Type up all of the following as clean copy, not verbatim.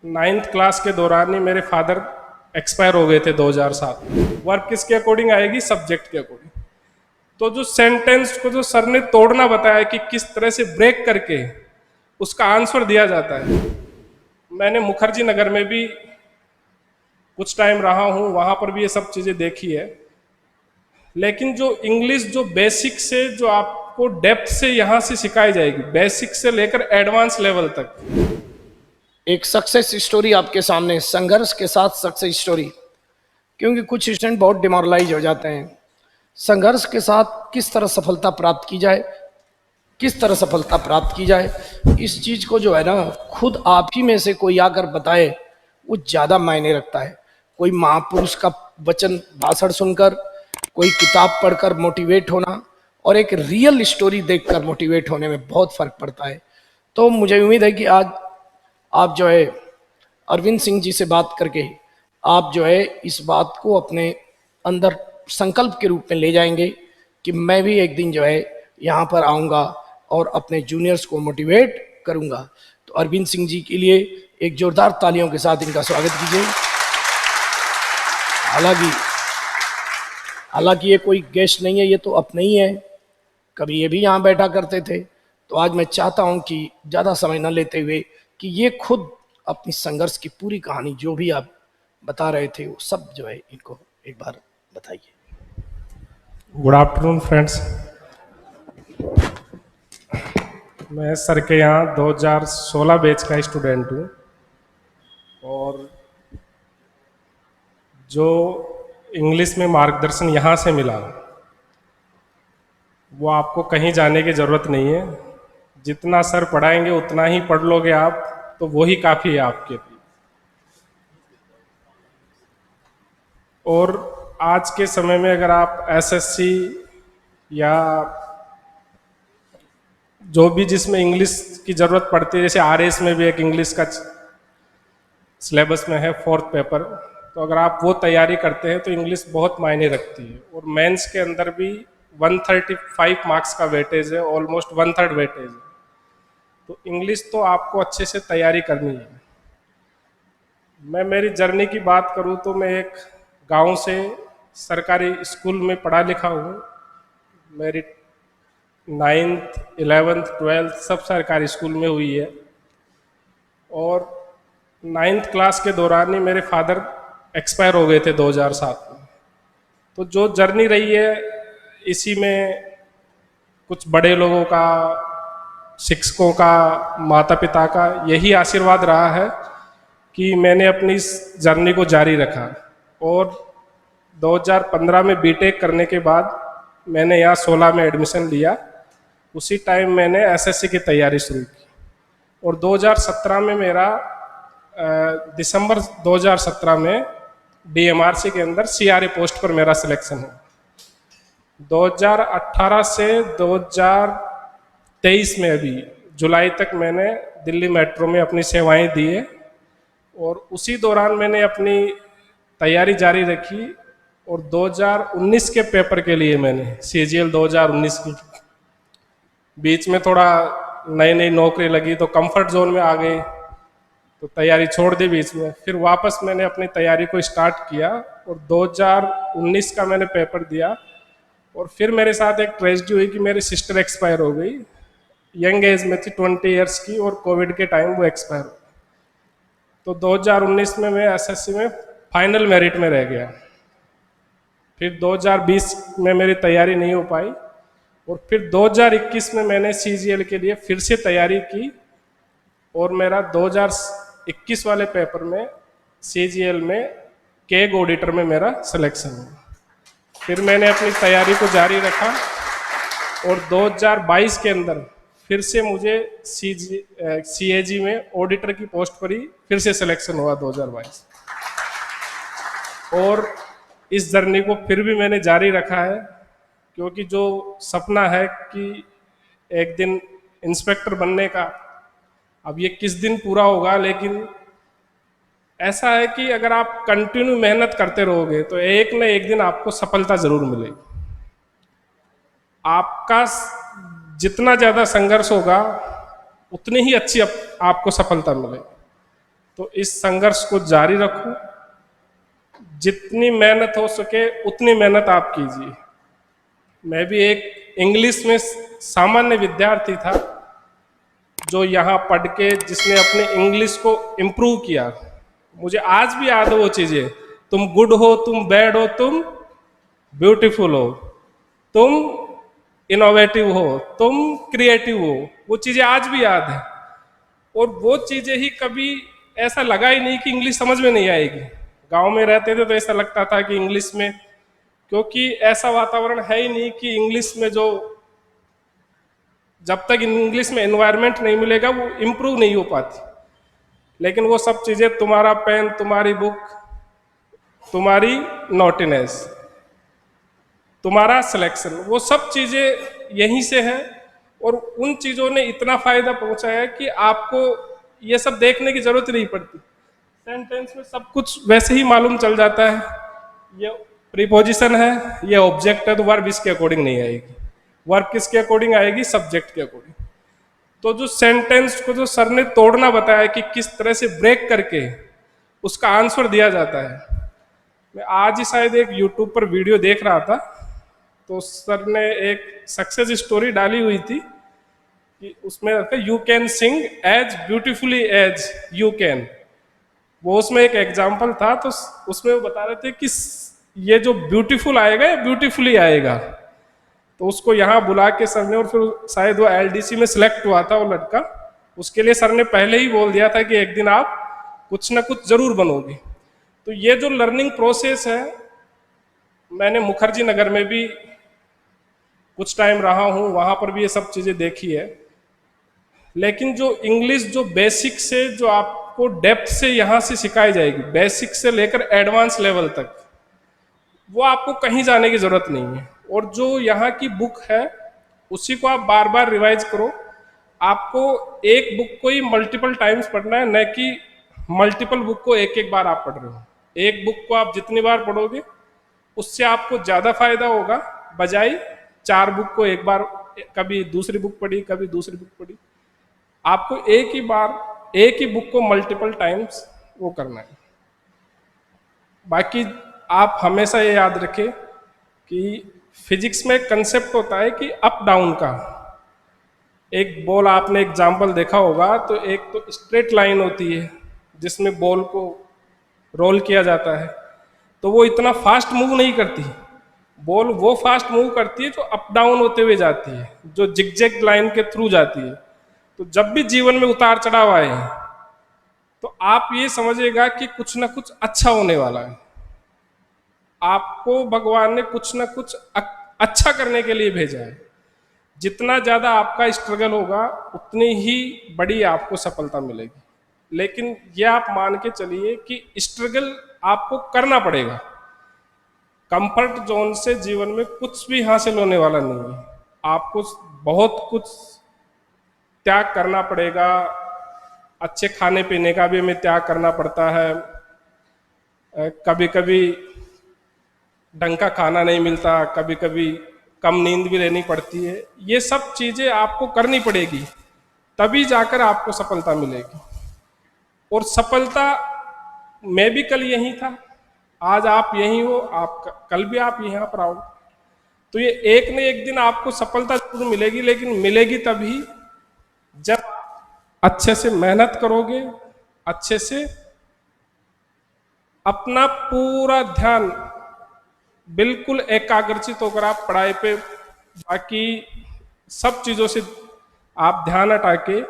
Ninth class के दौरान ही मेरे फादर एक्सपायर हो गए थे 2007। वर्क किसके अकॉर्डिंग आएगी? सब्जेक्ट के अकॉर्डिंग। तो जो सेंटेंस को जो सर ने तोड़ना बताया कि किस तरह से ब्रेक करके उसका आंसर दिया जाता है, मैंने मुखर्जी नगर में भी कुछ टाइम रहा हूँ, वहाँ पर भी ये सब चीज़ें देखी है। लेकिन जो इंग्लिश जो बेसिक से जो आपको डेप्थ से यहाँ से सिखाई जाएगी, बेसिक से लेकर एडवांस लेवल तक। एक सक्सेस स्टोरी आपके सामने, संघर्ष के साथ सक्सेस स्टोरी। क्योंकि कुछ स्टूडेंट बहुत डिमोरलाइज हो जाते हैं। संघर्ष के साथ किस तरह सफलता प्राप्त की जाए, किस तरह सफलता प्राप्त की जाए, इस चीज को जो है ना, खुद आप ही में से कोई आकर बताए, वो ज्यादा मायने रखता है। कोई महापुरुष का वचन भाषण सुनकर, कोई किताब पढ़कर मोटिवेट होना और एक रियल स्टोरी देखकर मोटिवेट होने में बहुत फर्क पड़ता है। तो मुझे उम्मीद है कि आज आप जो है अरविंद सिंह जी से बात करके आप जो है इस बात को अपने अंदर संकल्प के रूप में ले जाएंगे कि मैं भी एक दिन जो है यहाँ पर आऊँगा और अपने जूनियर्स को मोटिवेट करूँगा। तो अरविंद सिंह जी के लिए एक जोरदार तालियों के साथ इनका स्वागत कीजिए। हालांकि हालांकि ये कोई गेस्ट नहीं है, ये तो अपने ही है, कभी ये भी यहाँ बैठा करते थे। तो आज मैं चाहता हूँ कि ज़्यादा समय न लेते हुए कि ये खुद अपनी संघर्ष की पूरी कहानी जो भी आप बता रहे थे वो सब जो है इनको एक बार बताइए। Good afternoon friends. मैं सर के यहाँ 2016 बैच का स्टूडेंट हूँ और जो इंग्लिश में मार्गदर्शन यहाँ से मिला वो आपको कहीं जाने की ज़रूरत नहीं है। जितना सर पढ़ाएंगे उतना ही पढ़ लोगे आप, तो वही काफ़ी है आपके लिए। और आज के समय में अगर आप एसएससी या जो भी जिसमें इंग्लिश की ज़रूरत पड़ती है, जैसे आरएस में भी एक इंग्लिश का सिलेबस में है 4th पेपर, तो अगर आप वो तैयारी करते हैं तो इंग्लिश बहुत मायने रखती है। और मेंस के अंदर भी 135 मार्क्स का वेटेज है, ऑलमोस्ट 1/3 वेटेज है। तो इंग्लिश तो आपको अच्छे से तैयारी करनी है। मैं मेरी जर्नी की बात करूं तो मैं एक गांव से सरकारी स्कूल में पढ़ा लिखा हूं। मेरी 9th 11th 12th सब सरकारी स्कूल में हुई है। और 9th क्लास के दौरान ही मेरे फादर एक्सपायर हो गए थे 2007 में। तो जो जर्नी रही है इसी में कुछ बड़े लोगों का, शिक्षकों का, माता पिता का यही आशीर्वाद रहा है कि मैंने अपनी इस जर्नी को जारी रखा। और 2015 में बीटेक करने के बाद मैंने यहाँ 16 में एडमिशन लिया। उसी टाइम मैंने एसएससी की तैयारी शुरू की और 2017 में मेरा दिसंबर 2017 में डीएमआरसी के अंदर सीआरए पोस्ट पर मेरा सिलेक्शन हुआ। 2018 से 2023 में अभी जुलाई तक मैंने दिल्ली मेट्रो में अपनी सेवाएं दी है। और उसी दौरान मैंने अपनी तैयारी जारी रखी और 2019 के पेपर के लिए मैंने सीजीएल 2019 की, बीच में थोड़ा नई नई नौकरी लगी तो कंफर्ट जोन में आ गए, तो तैयारी छोड़ दी बीच में। फिर वापस मैंने अपनी तैयारी को स्टार्ट किया और 2019 का मैंने पेपर दिया। और फिर मेरे साथ एक ट्रेजेडी हुई कि मेरी सिस्टर एक्सपायर हो गई, यंग एज में थी, 20 ईयर्स की, और कोविड के टाइम वो एक्सपायर हो। तो 2019 में मैं एसएससी में फाइनल मेरिट में रह गया। फिर 2020 में मेरी तैयारी नहीं हो पाई और फिर 2021 में मैंने सीजीएल के लिए फिर से तैयारी की और मेरा 2021 वाले पेपर में सीजीएल में केग ऑडिटर में मेरा सिलेक्शन हुआ। फिर मैंने अपनी तैयारी को जारी रखा और 2022 के अंदर फिर से मुझे सीएजी में ऑडिटर की पोस्ट पर ही फिर से सिलेक्शन हुआ 2022। और इस जर्नी को फिर भी मैंने जारी रखा है, क्योंकि जो सपना है कि एक दिन इंस्पेक्टर बनने का, अब ये किस दिन पूरा होगा, लेकिन ऐसा है कि अगर आप कंटिन्यू मेहनत करते रहोगे तो एक न एक दिन आपको सफलता जरूर मिलेगी। आपका जितना ज्यादा संघर्ष होगा उतनी ही अच्छी आपको सफलता मिलेगी। तो इस संघर्ष को जारी रखो, जितनी मेहनत हो सके उतनी मेहनत आप कीजिए। मैं भी एक इंग्लिश में सामान्य विद्यार्थी था जो यहाँ पढ़ के जिसने अपने इंग्लिश को इम्प्रूव किया। मुझे आज भी याद है वो चीज़ें, तुम गुड हो, तुम बैड हो, तुम ब्यूटीफुल हो, तुम इनोवेटिव हो, तुम क्रिएटिव हो, वो चीज़ें आज भी याद है। और वो चीज़ें ही कभी ऐसा लगा ही नहीं कि इंग्लिश समझ में नहीं आएगी। गांव में रहते थे तो ऐसा लगता था कि इंग्लिश में, क्योंकि ऐसा वातावरण है ही नहीं कि इंग्लिश में जो, जब तक इंग्लिश में एनवायरनमेंट नहीं मिलेगा वो इम्प्रूव नहीं हो पाती। लेकिन वो सब चीज़ें, तुम्हारा पेन, तुम्हारी बुक, तुम्हारी नोटिनेस, तुम्हारा सिलेक्शन, वो सब चीज़ें यहीं से है। और उन चीज़ों ने इतना फायदा पहुंचाया है कि आपको ये सब देखने की जरूरत नहीं पड़ती। सेंटेंस में सब कुछ वैसे ही मालूम चल जाता है। ये प्रीपोजिशन है, ये ऑब्जेक्ट है, तो वर्ब इसके अकॉर्डिंग नहीं आएगी। वर्ब किसके अकॉर्डिंग आएगी? सब्जेक्ट के अकॉर्डिंग। तो जो सेंटेंस को जो सर ने तोड़ना बताया कि किस तरह से ब्रेक करके उसका आंसर दिया जाता है। मैं आज ही शायद एक यूट्यूब पर वीडियो देख रहा था, तो सर ने एक सक्सेस स्टोरी डाली हुई थी कि उसमें you can sing as beautifully as you can. वो उसमें एक एग्जाम्पल था, तो उसमें वो बता रहे थे कि ये जो ब्यूटीफुल आएगा ये ब्यूटीफुली आएगा। तो उसको यहाँ बुला के सर ने, और फिर शायद वो एलडीसी में सिलेक्ट हुआ था वो लड़का, उसके लिए सर ने पहले ही बोल दिया था कि एक दिन आप कुछ ना कुछ जरूर बनोगे। तो ये जो लर्निंग प्रोसेस है, मैंने मुखर्जी नगर में भी कुछ टाइम रहा हूँ, वहाँ पर भी ये सब चीज़ें देखी है। लेकिन जो इंग्लिश जो बेसिक से जो आपको डेप्थ से यहाँ से सिखाई जाएगी, बेसिक से लेकर एडवांस लेवल तक, वो आपको कहीं जाने की जरूरत नहीं है। और जो यहाँ की बुक है उसी को आप बार बार रिवाइज करो। आपको एक बुक को ही मल्टीपल टाइम्स पढ़ना है, न कि मल्टीपल बुक को एक एक बार आप पढ़ रहे हो। एक बुक को आप जितनी बार पढ़ोगे उससे आपको ज़्यादा फायदा होगा, बजाय 4 बुक को एक बार, कभी दूसरी बुक पढ़ी, कभी दूसरी बुक पढ़ी। आपको एक ही बार एक ही बुक को मल्टीपल टाइम्स वो करना है। बाकी आप हमेशा ये याद रखें कि फिजिक्स में कंसेप्ट होता है कि अप डाउन का। एक बॉल, आपने एग्जाम्पल देखा होगा, तो एक तो स्ट्रेट लाइन होती है जिसमें बॉल को रोल किया जाता है, तो वो इतना फास्ट मूव नहीं करती। बॉल वो फास्ट मूव करती है जो अप डाउन होते हुए जाती है, जो जिगजैग लाइन के थ्रू जाती है। तो जब भी जीवन में उतार चढ़ाव आए तो आप ये समझिएगा कि कुछ ना कुछ अच्छा होने वाला है। आपको भगवान ने कुछ ना कुछ अच्छा करने के लिए भेजा है। जितना ज़्यादा आपका स्ट्रगल होगा उतनी ही बड़ी आपको सफलता मिलेगी। लेकिन ये आप मान के चलिए कि स्ट्रगल आपको करना पड़ेगा। कंफर्ट जोन से जीवन में कुछ भी हासिल होने वाला नहीं है। आपको बहुत कुछ त्याग करना पड़ेगा। अच्छे खाने पीने का भी हमें त्याग करना पड़ता है। कभी कभी ढंग का खाना नहीं मिलता, कभी कभी कम नींद भी लेनी पड़ती है। ये सब चीज़ें आपको करनी पड़ेगी, तभी जाकर आपको सफलता मिलेगी। और सफलता, मैं भी कल यही था, आज आप यही हो, आप कल भी आप यहाँ पर आओ। तो ये एक न एक दिन आपको सफलता जरूर मिलेगी, लेकिन मिलेगी तभी जब अच्छे से मेहनत करोगे, अच्छे से अपना पूरा ध्यान बिल्कुल एकाग्रचित होकर आप पढ़ाई पे, बाकी सब चीज़ों से आप ध्यान हटा के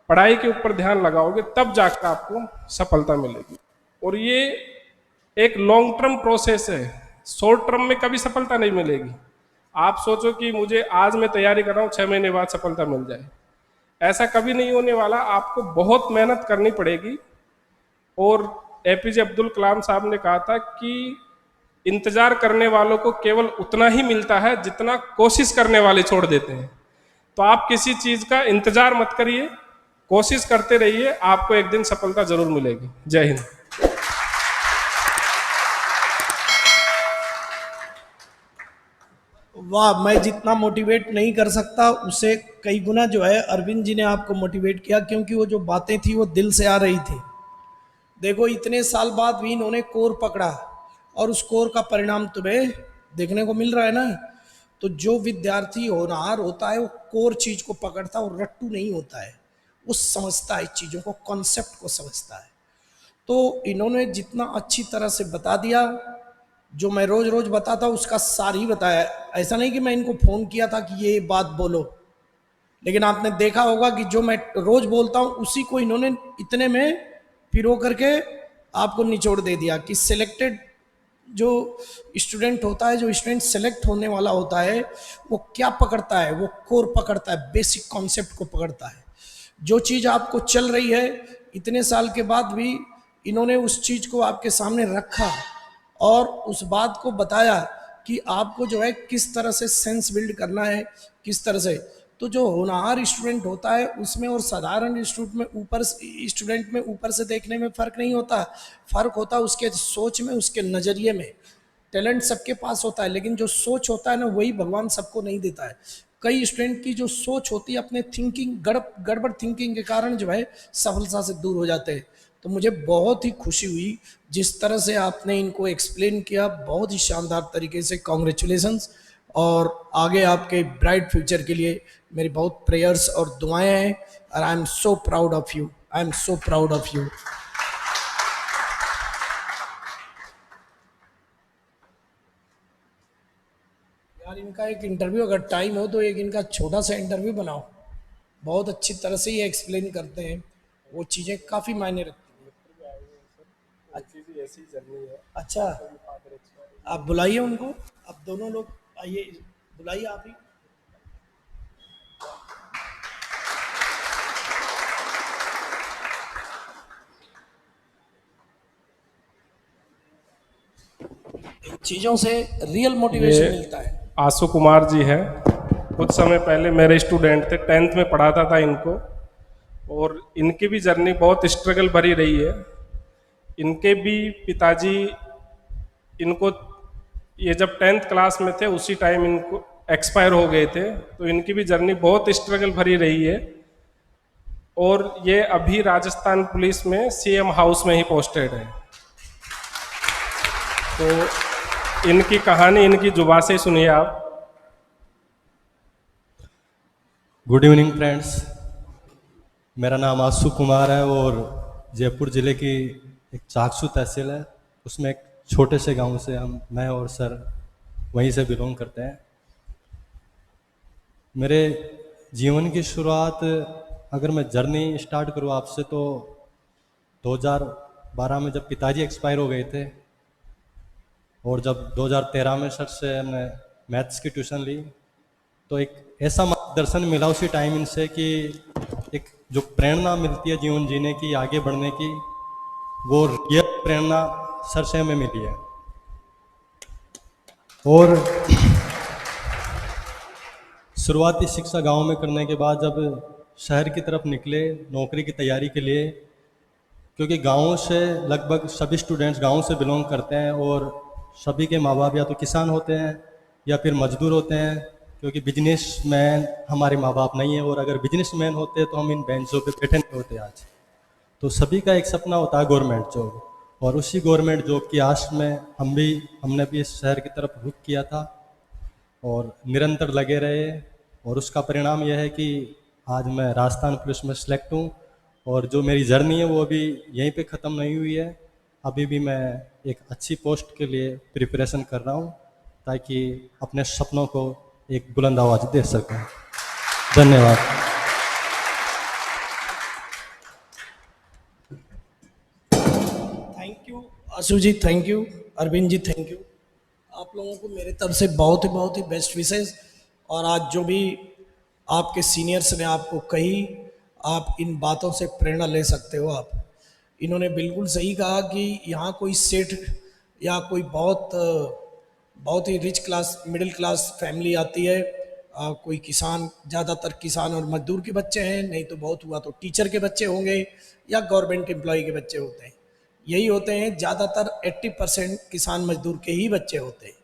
पढ़ाई के ऊपर ध्यान लगाओगे, तब जाकर आपको सफलता मिलेगी। और ये एक लॉन्ग टर्म प्रोसेस है, शॉर्ट टर्म में कभी सफलता नहीं मिलेगी। आप सोचो कि मुझे आज मैं तैयारी कर रहा हूँ, 6 महीने बाद सफलता मिल जाए, ऐसा कभी नहीं होने वाला। आपको बहुत मेहनत करनी पड़ेगी। और एपीजे अब्दुल कलाम साहब ने कहा था कि इंतजार करने वालों को केवल उतना ही मिलता है जितना कोशिश करने वाले छोड़ देते हैं। तो आप किसी चीज का इंतजार मत करिए, कोशिश करते रहिए, आपको एक दिन सफलता जरूर मिलेगी। जय हिंद। वाह, मैं जितना मोटिवेट नहीं कर सकता उससे कई गुना जो है अरविंद जी ने आपको मोटिवेट किया, क्योंकि वो जो बातें थी वो दिल से आ रही थी। देखो इतने साल बाद भी इन्होंने कोर पकड़ा और उस कोर का परिणाम तुम्हें देखने को मिल रहा है ना। तो जो विद्यार्थी होनहार होता है वो कोर चीज को पकड़ता है और रट्टू नहीं होता है, वो समझता है चीजों को, कॉन्सेप्ट को समझता है। तो इन्होंने जितना अच्छी तरह से बता दिया, जो मैं रोज रोज बताता उसका सार ही बताया। ऐसा नहीं कि मैं इनको फोन किया था कि ये बात बोलो, लेकिन आपने देखा होगा कि जो मैं रोज बोलता हूं उसी को इन्होंने इतने में पिरो करके आपको निचोड़ दे दिया कि सिलेक्टेड जो स्टूडेंट होता है, जो स्टूडेंट सेलेक्ट होने वाला होता है, वो क्या पकड़ता है, वो कोर पकड़ता है, बेसिक कॉन्सेप्ट को पकड़ता है। जो चीज आपको चल रही है इतने साल के बाद भी इन्होंने उस चीज को आपके सामने रखा और उस बात को बताया कि आपको जो है किस तरह से सेंस बिल्ड करना है, किस तरह से। तो जो होनहार स्टूडेंट होता है उसमें और साधारण स्टूडेंट में ऊपर से देखने में फर्क नहीं होता, फर्क होता है उसके सोच में, उसके नजरिए में। टैलेंट सबके पास होता है, लेकिन जो सोच होता है ना वही भगवान सबको नहीं देता है। कई स्टूडेंट की जो सोच होती है अपने थिंकिंग गड़बड़ थिंकिंग के कारण जो है सफलता से दूर हो जाते हैं। तो मुझे बहुत ही खुशी हुई जिस तरह से आपने इनको एक्सप्लेन किया, बहुत ही शानदार तरीके से। कॉन्ग्रेचुलेशंस, और आगे आपके ब्राइट फ्यूचर के लिए मेरी बहुत प्रेयर्स और दुआएं हैं। और आई am so proud of you, I am so proud of you. यार इनका एक इंटरव्यू अगर टाइम हो तो एक इनका छोटा सा इंटरव्यू बनाओ, बहुत अच्छी तरह से ये एक्सप्लेन करते हैं, वो चीज़ें काफ़ी मायने रखती ऐसी जर्नी है। हैं। अच्छा, आप बुलाइए उनको, आप दोनों लोग आइए, बुलाइए आप ही। इन चीज़ों से रियल मोटिवेशन ये मिलता है। आशु कुमार जी है, कुछ समय पहले मेरे स्टूडेंट थे, 10th में पढ़ाता था इनको। और इनकी भी जर्नी बहुत स्ट्रगल भरी रही है। इनके भी पिताजी इनको, ये जब 10th क्लास में थे उसी टाइम इनको एक्सपायर हो गए थे। तो इनकी भी जर्नी बहुत स्ट्रगल भरी रही है। और ये अभी राजस्थान पुलिस में सीएम हाउस में ही पोस्टेड है। तो इनकी कहानी इनकी जुबान से सुनिए आप। गुड इवनिंग फ्रेंड्स, मेरा नाम आशु कुमार है और जयपुर ज़िले की एक चाकसू तहसील है, उसमें एक छोटे से गांव से मैं और सर वहीं से बिलोंग करते हैं। मेरे जीवन की शुरुआत, अगर मैं जर्नी स्टार्ट करूँ आपसे, तो 2012 में जब पिताजी एक्सपायर हो गए थे और जब 2013 में सर से हमने मैथ्स की ट्यूशन ली, तो एक ऐसा मार्गदर्शन मिला उसी टाइम इनसे कि एक जो प्रेरणा मिलती है जीवन जीने की, आगे बढ़ने की, वो रियल प्रेरणा सर से हमें मिली है। और शुरुआती शिक्षा गांव में करने के बाद जब शहर की तरफ निकले नौकरी की तैयारी के लिए, क्योंकि गाँव से लगभग सभी स्टूडेंट्स गाँव से बिलोंग करते हैं और सभी के माँ बाप या तो किसान होते हैं या फिर मजदूर होते हैं, क्योंकि बिजनेसमैन हमारे माँ बाप नहीं है। और अगर बिजनेसमैन होते तो हम इन बेंचों पे बैठे नहीं होते आज। तो सभी का एक सपना होता है गवर्नमेंट जॉब, और उसी गवर्नमेंट जॉब की आस में हमने भी इस शहर की तरफ रुख किया था और निरंतर लगे रहे। और उसका परिणाम यह है कि आज मैं राजस्थान पुलिस में सेलेक्ट हूँ। और जो मेरी जर्नी है वो अभी यहीं पे ख़त्म नहीं हुई है, अभी भी मैं एक अच्छी पोस्ट के लिए प्रिपरेशन कर रहा हूँ ताकि अपने सपनों को एक बुलंद आवाज़ दे सकूँ। धन्यवाद। Thank you Ashu ji, thank you Arvind ji, thank you. आप लोगों को मेरे तरफ से बहुत ही बेस्ट विशेष। और आज जो भी आपके सीनियर्स ने आपको कही, आप इन बातों से प्रेरणा ले सकते हो। आप, इन्होंने बिल्कुल सही कहा कि यहाँ कोई सेठ या कोई बहुत ही rich class middle class family आती है, कोई किसान, ज़्यादातर किसान और मजदूर के बच्चे हैं, नहीं तो बहुत हुआ तो टीचर के बच्चे होंगे या गवर्नमेंट एम्प्लॉय के बच्चे होते हैं। यही होते हैं ज़्यादातर, 80% किसान मजदूर के ही बच्चे होते हैं।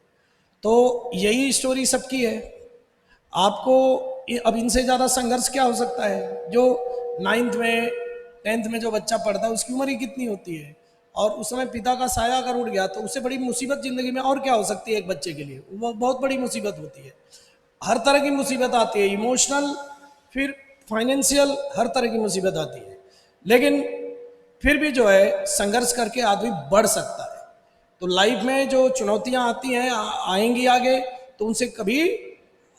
तो यही स्टोरी सबकी है। आपको अब इनसे ज़्यादा संघर्ष क्या हो सकता है? जो 9th में 10th में जो बच्चा पढ़ता है उसकी उम्र ही कितनी होती है? और उस समय पिता का साया अगर उड़ गया तो उससे बड़ी मुसीबत जिंदगी में और क्या हो सकती है एक बच्चे के लिए, वो बहुत बड़ी मुसीबत होती है। हर तरह की मुसीबत आती है, इमोशनल, फिर फाइनेंशियल, हर तरह की मुसीबत आती है, लेकिन फिर भी जो है संघर्ष करके आदमी बढ़ सकता है। तो लाइफ में जो चुनौतियां आती हैं आएंगी आगे, तो उनसे कभी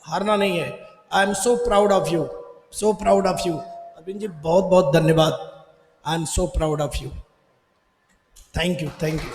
हारना नहीं है। I am so proud of you, so proud of you Arvind ji, बहुत बहुत धन्यवाद। I am so proud of you, thank you, thank you.